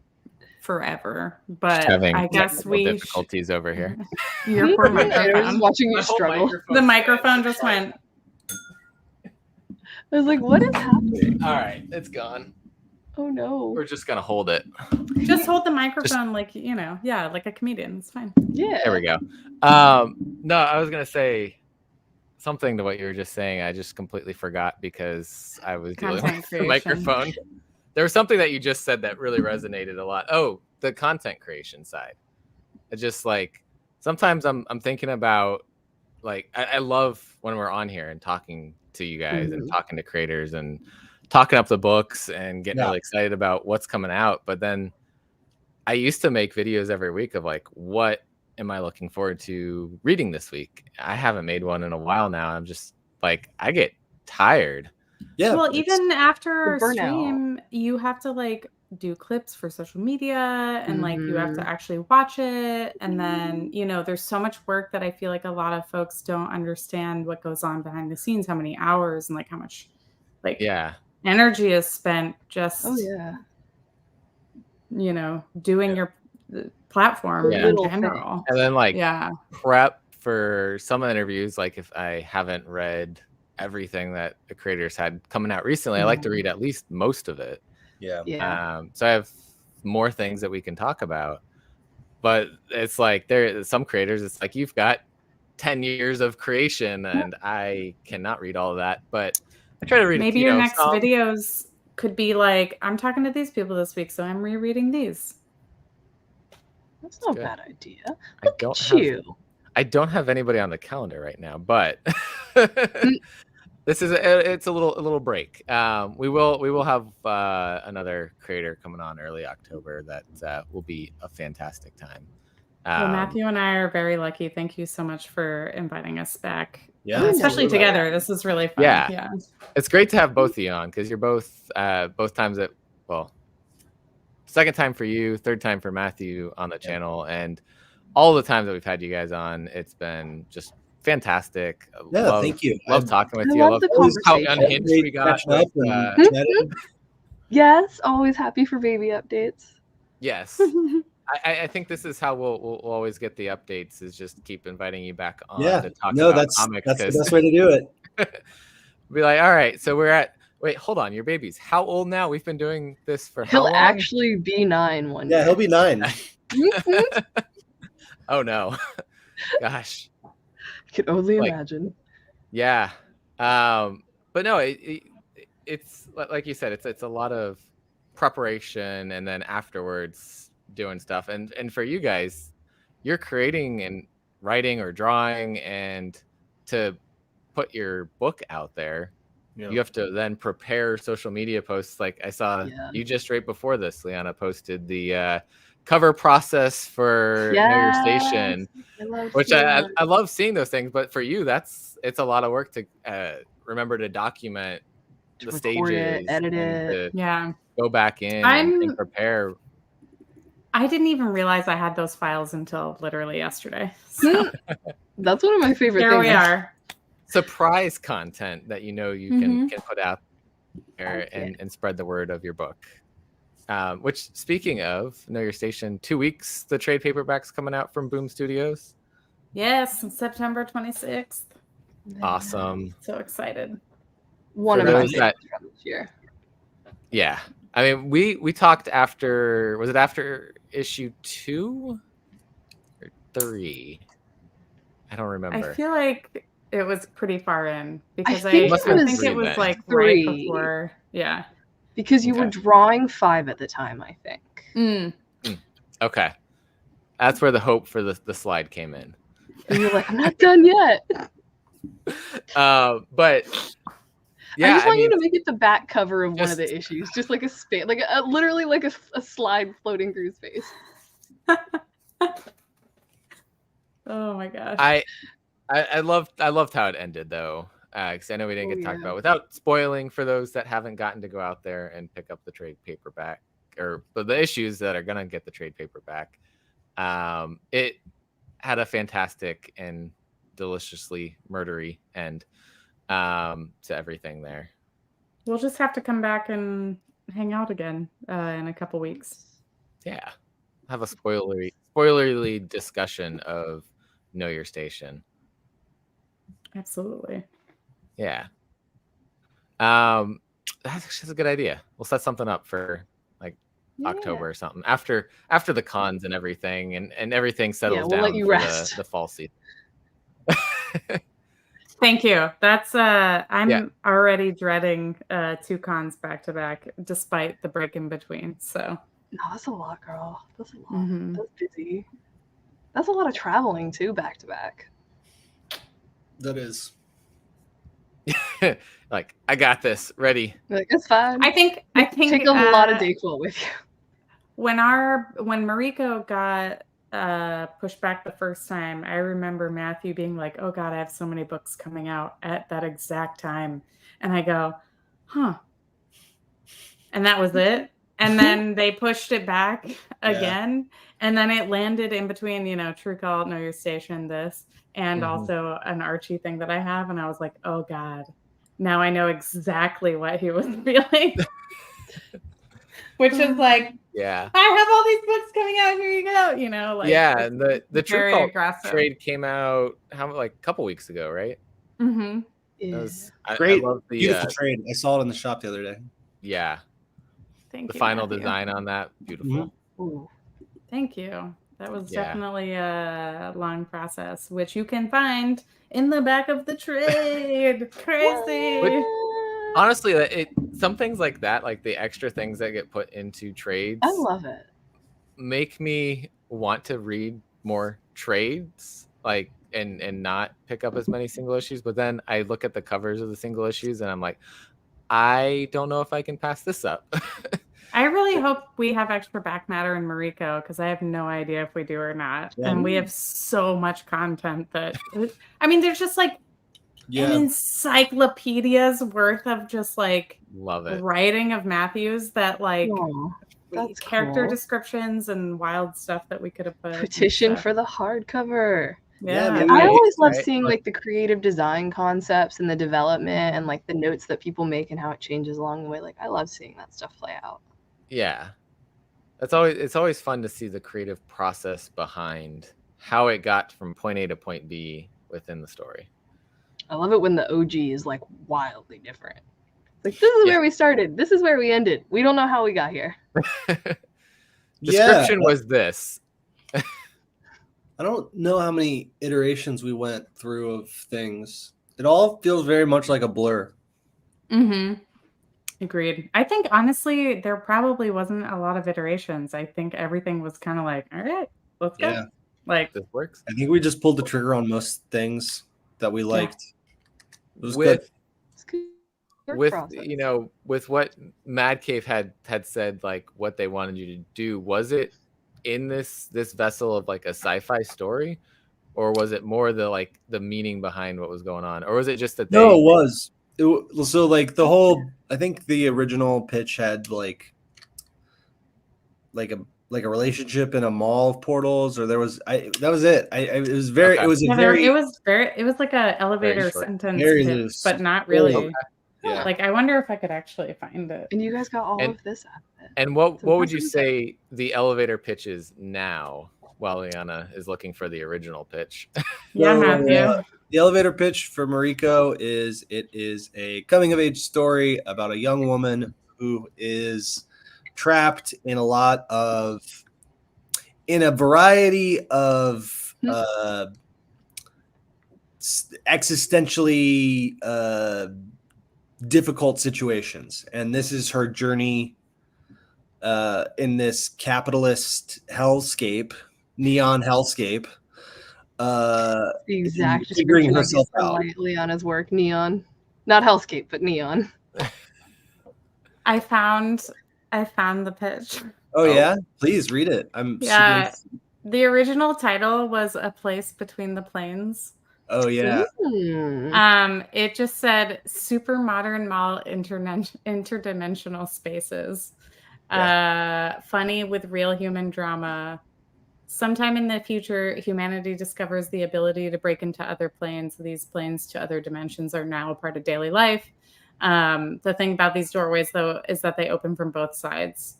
forever, but I guess difficulties over here. Your poor microphone. I was watching you struggle. The microphone just went. I was like, what is happening? All right, it's gone. Oh no. We're just gonna hold it. Just hold the microphone like like a comedian. It's fine. Yeah. There we go. No, I was gonna say something to what you were just saying. I just completely forgot because I was dealing Content with the creation. microphone. There was something that you just said that really resonated a lot. Oh, the content creation side. It's just like sometimes I'm thinking about like I love when we're on here and talking to you guys and talking to creators and talking up the books and getting really excited about what's coming out. But then I used to make videos every week of like, what am I looking forward to reading this week? I haven't made one in a while now. I'm just like, I get tired. Yeah. Well, even after burnout. stream, you have to like do clips for social media and like you have to actually watch it. And then, there's so much work that I feel like a lot of folks don't understand what goes on behind the scenes, how many hours and like how much like energy is spent just doing your platform in general. And then like prep for some interviews, like if I haven't read everything that the creators had coming out recently, I like to read at least most of it. So I have more things that we can talk about, but it's like some creators, it's like you've got 10 years of creation and I cannot read all of that, but I try to read maybe your next videos could be like, I'm talking to these people this week, so I'm rereading these. That's not a bad idea. I don't have anybody on the calendar right now, but it's a little break. We will have another creator coming on early October that will be a fantastic time. Well, Matthew and I are very lucky. Thank you so much for inviting us back. Yeah, especially together. This is really fun. Yeah. It's great to have both of you on because you're both times second time for you, third time for Matthew on the channel, and all the times that we've had you guys on, it's been just fantastic. Thank you. Love talking with you. I love how unhinged we got. Yes, always happy for baby updates. Yes. I think this is how we'll always get the updates, is just keep inviting you back on to talk about comics. That's the best way to do it. Be like, all right, so wait, hold on, your baby's how old now? We've been doing this for how long? He'll actually be 9 one day. Yeah, he'll be 9. Oh no. Gosh. I can only imagine. Yeah. But no, it's like you said, it's a lot of preparation and then afterwards doing stuff. And for you guys, you're creating and writing or drawing, and to put your book out there, you have to then prepare social media posts. Like I saw you just right before this, Liana posted the cover process for Know Your Station, which I love seeing those things. But for you, it's a lot of work to remember to document the stages, edit it, go back in and prepare. I didn't even realize I had those files until literally yesterday. So. That's one of my favorite things. Here we are. Surprise content that you can put out there and spread the word of your book. Which, speaking of Know Your Station, 2 weeks, the trade paperback's coming out from Boom Studios. Yes, on September 26th. Awesome. So excited. One of my favorites from this year. Yeah. I mean, we talked after, was it after issue 2 or 3? I don't remember. I feel like it was pretty far in because I think it was like 3. Right before. Yeah. Because you were drawing 5 at the time, I think. Okay. That's where the hope for the slide came in. And you're like, I'm not done yet. But yeah, I just want you to make it the back cover of one of the issues, just like a space, like literally like a slide floating through space. Oh my gosh! I loved how it ended though, because I know we didn't get to talk about, without spoiling for those that haven't gotten to go out there and pick up the trade paperback, or the issues that are gonna get the trade paperback. It had a fantastic and deliciously murdery end to everything there. We'll just have to come back and hang out again in a couple weeks. Yeah, have a spoilerly discussion of Know Your Station. Absolutely. Yeah. That's a good idea. We'll set something up for like Yeah. October or something after the cons and everything, and everything settles we'll let down you for rest. the fall season. Thank you. That's I'm Yeah. already dreading 2 cons back to back, despite the break in between. So No, that's a lot, girl. That's a lot. Mhm. That's busy. That's a lot of traveling too, back to back. That is. Like, I got this. Ready. Like, it's fine. I think Take a lot of Dayquil with you. when Mariko got pushed back the first time, I remember Matthew being like, "Oh God, I have so many books coming out at that exact time," and I go, "Huh," and that was it. And then they pushed it back again, and then it landed in between, True Call, Know Your Station, this, and also an Archie thing that I have, and I was like, "Oh God, now I know exactly what he was feeling." Which is like, Yeah. I have all these books coming out. Here you go. Like, Yeah, and the True very Call aggressive. trade came out a couple weeks ago, right? Mm-hmm. Yeah. That was, I Great, love the beautiful trade. I saw it in the shop the other day. yeah, Thank the you. final Matthew. design on that, beautiful. Ooh. Thank you. That was Yeah. definitely a long process, which you can find in the back of the trade. Crazy. But honestly, some things like that, like the extra things that get put into trades, I love it. make me want to read more trades, like and not pick up as many single issues. But then I look at the covers of the single issues and I'm like, I don't know if I can pass this up. I really hope we have extra back matter in Mariko, because I have no idea if we do or not. Yeah. And we have so much content that, I mean, there's just like an encyclopedia's worth of just like Love it. writing of Matthews that like Aw, that's character cool. descriptions and wild stuff that we could have put. Petition for the hardcover. Yeah. maybe I always love right? seeing like the creative design concepts and the development and like the notes that people make and how it changes along the way. Like, I love seeing that stuff play out. Yeah. It's always fun to see the creative process behind how it got from point A to point B within the story. I love it when the OG is like wildly different. Like, this is where we started. This is where we ended. We don't know how we got here. Description was this. I don't know how many iterations we went through of things. It all feels very much like a blur. Mm-hmm. Agreed. I think honestly, there probably wasn't a lot of iterations. I think everything was kind of like, all right, let's go. Yeah. Like, This works. I think we just pulled the trigger on most things that we liked. It was With good. It's good work with process. with what Mad Cave had said, like what they wanted you to do, was it in this vessel of like a sci-fi story, or was it more the meaning behind what was going on, or was it just that they No, it was. So like the whole, I think the original pitch had like a relationship in a mall of portals, or that was it. It was very, Okay. it was a yeah, very, it was like a elevator short. sentence, Very pitch, loose. but not really. Okay. yeah. Like, I wonder if I could actually find it. And you guys got all And- of this out of it. And what So would you that's say the elevator pitch is now, while Liana is looking for the original pitch? Yeah, So, Matthew. the elevator pitch for Mariko is it is a coming of age story about a young woman who is trapped in a variety of existentially difficult situations, and this is her journey in this capitalist hellscape, neon hellscape. The exact Figuring description I herself get from out. Liana's work. Neon. Not hellscape, but neon. I found the pitch. Oh yeah, please read it. I'm Yeah. super... The original title was A Place Between the Planes. Oh yeah. It just said super modern mall interdimensional spaces. Funny with real human drama. Sometime in the future, humanity discovers the ability to break into other planes. These planes to other dimensions are now a part of daily life. The thing about these doorways, though, is that they open from both sides.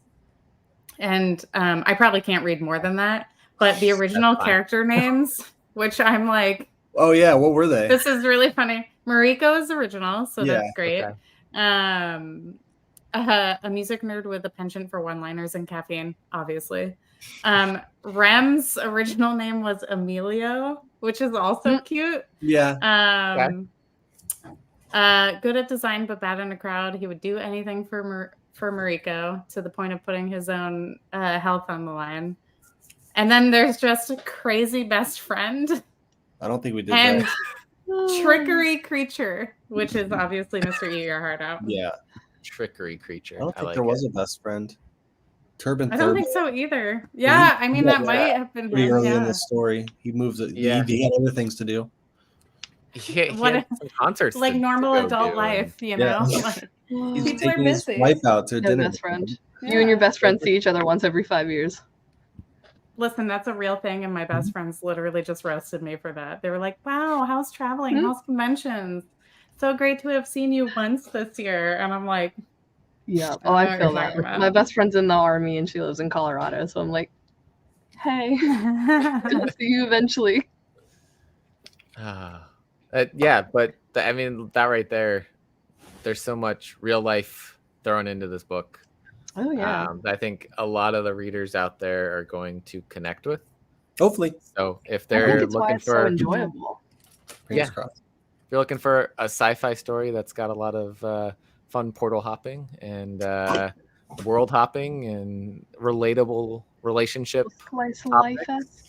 And I probably can't read more than that. But the original character names, which I'm like, oh yeah, what were they? this is really funny. Mariko is original, so that's great. Okay. A music nerd with a penchant for one-liners and caffeine, obviously. Rem's original name was Emilio, which is also cute. Yeah. Good at design, but bad in a crowd. He would do anything for Mariko, to the point of putting his own health on the line. And then there's just a crazy best friend. I don't think we did and that. Trickery Creature, which is obviously Mr. Eat Your Heart Out. Yeah. Trickery Creature. I don't think there was a best friend. Turban. I don't think so either. Yeah, I mean, that might have been pretty early in yeah. the story. He moves it. Yeah. He had other things to do. He had some concerts, like to normal go adult do, life, you know. Yeah. Like, He's people are taking his busy. wife out to Your dinner. best friend. You and your best friend see each other once every 5 years. Listen, that's a real thing, and my best friends literally just roasted me for that. They were like, "Wow, how's traveling? How's conventions? So great to have seen you once this year." And I'm like, Yeah. I Oh, know I what feel you're that. talking about. My best friend's in the Army and she lives in Colorado, so I'm like, hey, I'll see you eventually. Yeah, but I mean, that right there, there's so much real life thrown into this book. Oh yeah. I think a lot of the readers out there are going to connect with. Hopefully. So if I think they're it's why looking it's so for, enjoyable. Fingers Yeah. crossed. if you're looking for a sci-fi story that's got a lot of fun portal hopping and world hopping and relatable relationship, Slice of life-esque.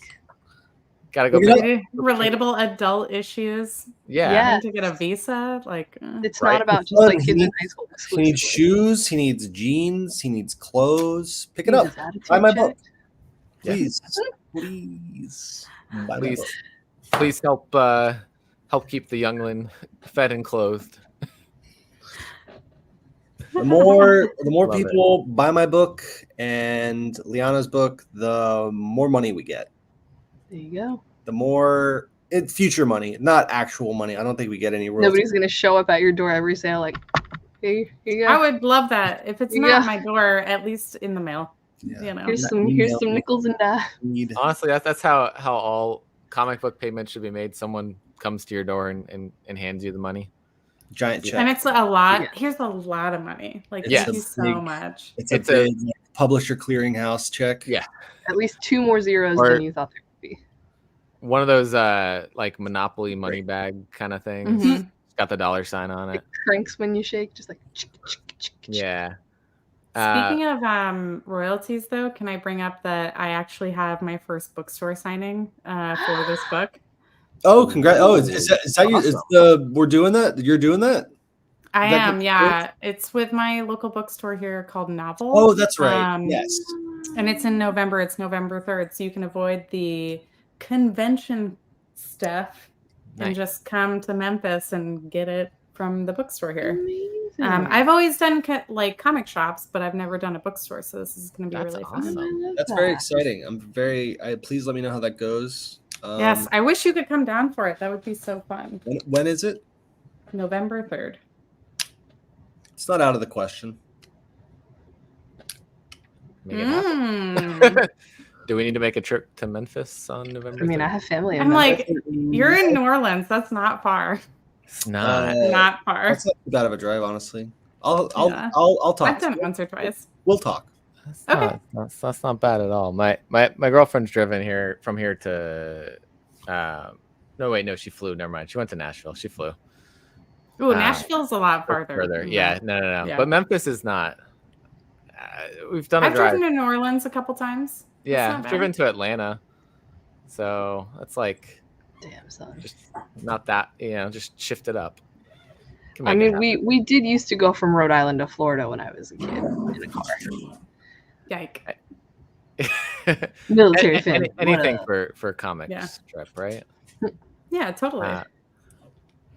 gotta go. Maybe relatable adult issues. Yeah. Yeah. Having to get a visa, like It's Right. not about It's just fun. like kids in high school. He needs exclusively. shoes. He needs jeans. He needs clothes. Pick it Needs up. his attitude Buy my checked. book. Yeah. Please. Please. Buy my Please, book. please help keep the youngling fed and clothed. The more Love it. people buy my book and Liana's book, the more money we get. There you go. The more it's future money, not actual money. I don't think we get any royalties. Nobody's gonna show up at your door every sale like, here you go. I would love that. If it's Yeah. not my door, at least in the mail. Yeah. You know. Here's Email some me. nickels and Need- Honestly, that's how all comic book payments should be made. Someone comes to your door and hands you the money. giant check. And it's a lot. Yeah. Here's a lot of money. Like, It's thank a you so big- much. It's It's a a- big publisher clearinghouse check. Yeah. at least 2 more zeros Or- than you thought there would be. One of those like Monopoly money bag kind of things. Mhm. It's got the dollar sign on it. It cranks when you shake, just like. Yeah. Speaking of royalties, though, can I bring up that I actually have my first bookstore signing for this book? Oh, congrats! Oh, is that you? Is we're doing that? You're doing that? I That am, book yeah. It's with my local bookstore here called Novel. Oh, that's right. Yes. And it's in November. It's November 3rd, so you can avoid the convention stuff and Nice. just come to Memphis and get it from the bookstore here. Amazing. I've always done like comic shops, but I've never done a bookstore, so this is going to be That's really awesome. fun. I love That's that. very exciting. Please let me know how that goes. Yes, I wish you could come down for it. That would be so fun. When is it? November 3rd. It's not out of the question. Make it happen. Mm. Do we need to make a trip to Memphis on November? I mean, I 3rd? have family. in I'm Memphis. like, you're in New Orleans. That's not far. It's not. Not far. That's not too bad of a drive, honestly. I'll Yeah. talk. I've done it once or twice. We'll talk. Okay. That's not bad at all. My girlfriend's driven here from here to. No, wait, no, she flew. Never mind. She went to Nashville. She flew. Ooh, Nashville's a lot farther. Further. than Yeah, that. no. Yeah. But Memphis is not. We've done a I've drive. driven to New Orleans a couple times. Yeah, not bad. driven to Atlanta. So that's like Damn son. just not that, just shift it up. Can I make it mean, we did used to go from Rhode Island to Florida when I was a kid in a car. Yike. happen. Military family. Anything what up? for comics Yeah. trip, right? Yeah, totally.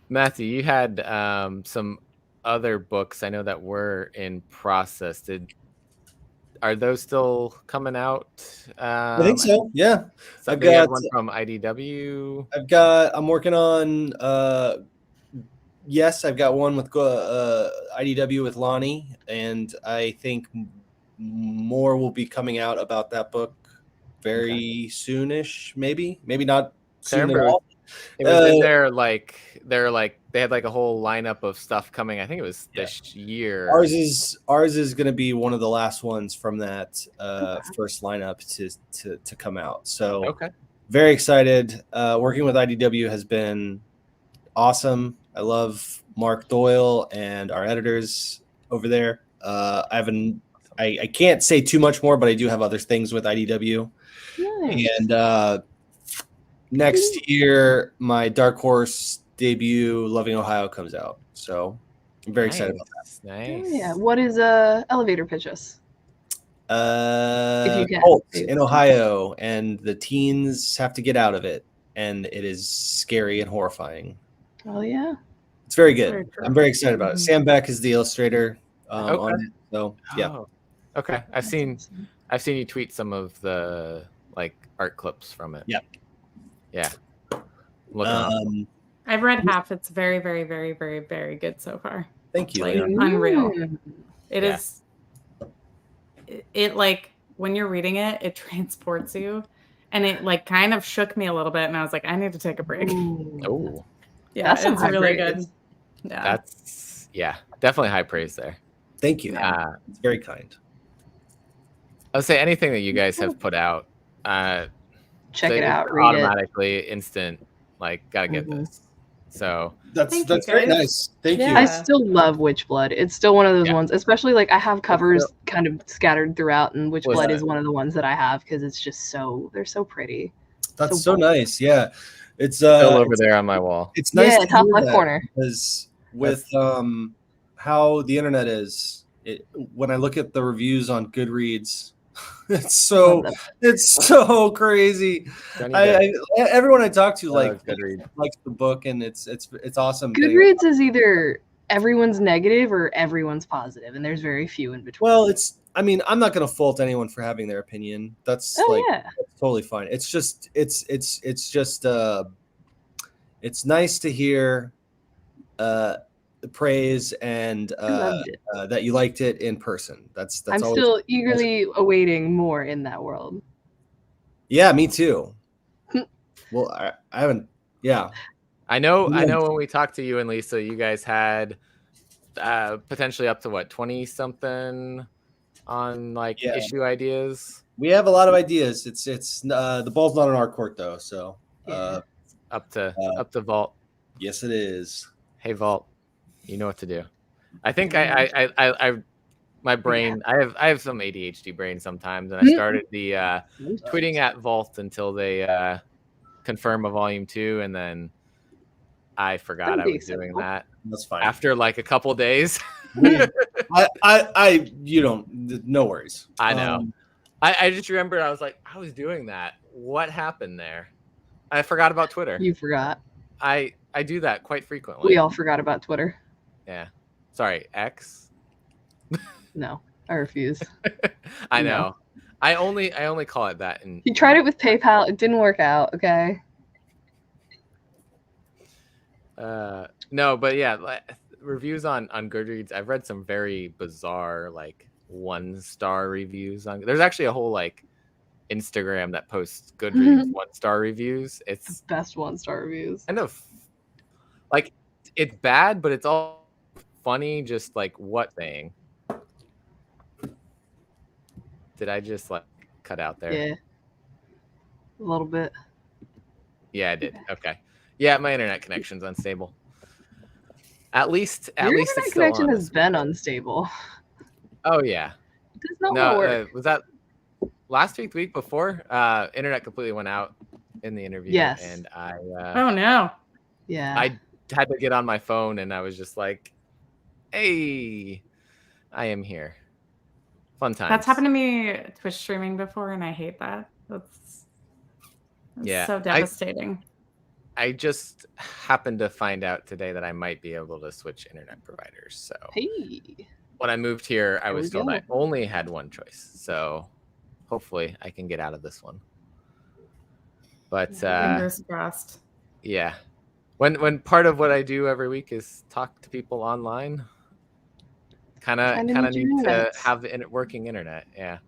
Matthew, you had some other books I know that were in process. Are those still coming out? I think so. Yeah. So I've you had got- one from IDW. I'm working on I've got one with IDW with Lonnie, and I think more will be coming out about that book very soonish, maybe not I soon at remember all. It was in their like they had like a whole lineup of stuff coming. I think it was this year. Ours is going to be one of the last ones from that first lineup to come out. So Okay. very excited. Working with IDW has been awesome. I love Mark Doyle and our editors over there. I can't say too much more, but I do have other things with IDW. Nice. And next year, my Dark Horse debut, Loving Ohio, comes out. So I'm very excited about that. Nice. Oh, yeah. What is elevator pitch us? If you can. Holt in Ohio, and the teens have to get out of it, and it is scary and horrifying. Oh yeah. It's very good. Very true. I'm very excited about it. Sam Beck is the illustrator Okay. on it. So yeah. Oh, okay. I've seen you tweet some of the like art clips from it. Yep. Yeah. Looking awesome. I've read half. It's very, very, very, very, very good so far. Thank you. Like, Leon. unreal. It Yeah. is. It like when you're reading it, it transports you, and it like kind of shook me a little bit, and I was like, I need to take a break. Oh, Yeah, That's some it's high really praise. good. Yeah, that's definitely high praise there. Thank you. It's very kind. I'll say anything that you guys have put out. Check they it out. Read it. automatically instant. Like, gotta get Mhm. this. So That's Thank you, very guys. nice. Thank Yeah. you. I still love Witchblood. It's still one of those Yeah. ones, especially like I have covers kind of scattered throughout, and Witchblood Listen. is one of the ones that I have because it's just they're so pretty. That's so so nice. Yeah. It's still over there on my wall. It's nice Yeah, to top hear left that, corner. because with how the internet is, when I look at the reviews on Goodreads, it's Love them. so crazy. Don't need to- Everyone I talk to likes Goodreads. the book, and it's awesome. Goodreads is either everyone's negative or everyone's positive, and there's very few in between. Well, I mean, I'm not going to fault anyone for having their opinion. That's yeah. that's totally fine. It's just it's nice to hear the praise and I loved it. that you liked it in person. That's I'm always, still eagerly awaiting more in that world. yeah, me too. Well, I haven't. Yeah, I know when we talked to you and Lisa, you guys had potentially up to 20 something on like issue ideas. we have a lot of ideas. It's the ball's not in our court though. So Up to Vault. yes, it is. Hey Vault, you know what to do. I think I my brain, I have some ADHD brain sometimes, and I started the tweeting at Vault until they confirm a volume 2, and then I forgot I was doing that That's fine. after like a couple days. You don't. No worries. I know. I just remembered I was like, I was doing that. What happened there? I forgot about Twitter. You forgot. I do that quite frequently. We all forgot about Twitter. Yeah. Sorry, X. No, I refuse. I No. know. I only call it that. And You tried it with PayPal. It didn't work out. Okay. no, but yeah, reviews on Goodreads. I've read some very bizarre like 1-star reviews on. There's actually a whole like Instagram that posts Goodreads 1-star reviews. It's Best 1-star reviews. kind of like it's bad, but it's all funny. Just like what thing? Did I just like cut out there? Yeah. A little bit. Yeah, I did. Okay. Yeah, my internet connection's unstable. At least Your it's internet still connection on has this been week. unstable. Oh yeah. It does not want to No, work. was that last week, the week before? Internet completely went out in the interview. Yes. And Oh no. Yeah. I had to get on my phone, and I was just like, "Hey, I am here." Fun times. That's happened to me Twitch streaming before, and I hate that. That's Yeah, so devastating. I just happened to find out today that I might be able to switch internet providers. So Hey. when I moved here, I There was we told go. I only had one choice. So hopefully I can get out of this one. But Fingers crossed. yeah, when part of what I do every week is talk to people online, kind of Kinda need your need to internet. have the working internet. Yeah.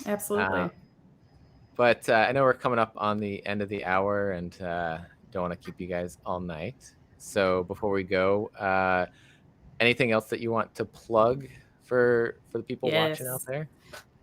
Absolutely. But I know we're coming up on the end of the hour, and don't want to keep you guys all night. So before we go, anything else that you want to plug for the people watching out there?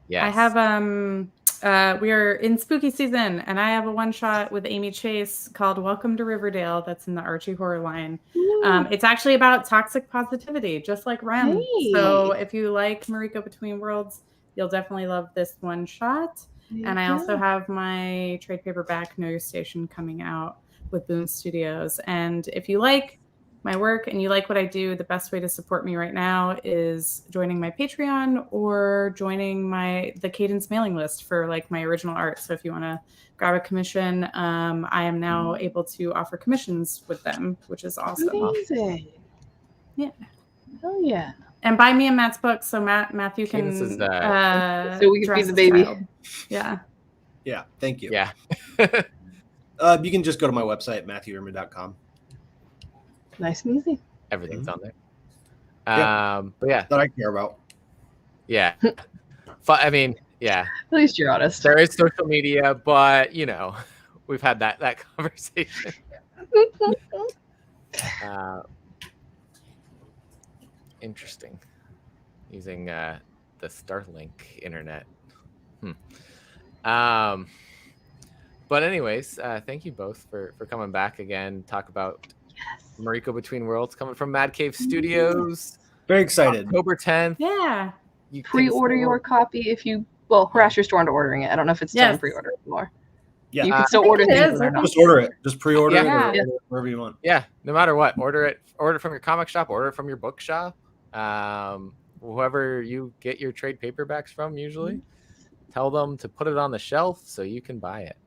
Yes. I have we are in spooky season, and I have a one-shot with Amy Chase called Welcome to Riverdale that's in the Archie horror line. It's actually about toxic positivity, just like Rem. Hey. So if you like Mariko Between Worlds, you'll definitely love this one shot. And I also have my trade paperback Know Your Station coming out with Boom Studios. And if you like my work and you like what I do, the best way to support me right now is joining my Patreon or joining the Cadence mailing list for like my original art. So if you want to grab a commission, I am now able to offer commissions with them, which is awesome. Amazing. Yeah. Hell yeah. And buy me and Matt's book so Matthew can Cadence is, so we can dress feed the his baby. child. Yeah. Yeah, thank you. Yeah. You can just go to my website, matthewerman.com. Nice and easy. Everything's on there. Yeah. But yeah, That I care about. yeah. I mean, yeah. At least you're honest. There is social media, but you know, we've had that conversation. Interesting. Using the Starlink internet. But anyways, thank you both for coming back again. Talk about Mariko Between Worlds coming from Mad Cave Studios. Very excited. October 10th. Yeah. You can Pre-order still- your copy if you harass your store into ordering it. I don't know if it's still in Yes. pre-order anymore. Yeah. You can I still think order it things is. when they're not. Just order it. Just pre-order it Yeah. or wherever you want. Yeah, no matter what, order it from your comic shop, order it from your bookshop, whoever you get your trade paperbacks from. Usually, tell them to put it on the shelf so you can buy it.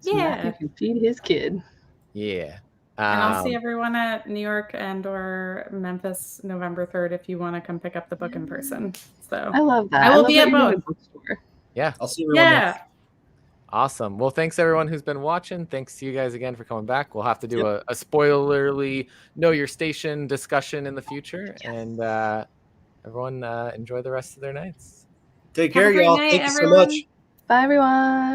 So Matthew can feed his kid. Yeah, And I'll see everyone at New York and or Memphis November 3rd if you want to come pick up the book in person. So I love that. I will love be that at you're in a both. bookstore. Yeah, I'll see everyone next. awesome. Well, thanks everyone who's been watching. Thanks to you guys again for coming back. We'll have to do a spoilerly Know Your Station discussion in the future, and everyone enjoy the rest of their nights. Take Have a care, great y'all. night, Thank you so everyone. much. Bye, everyone.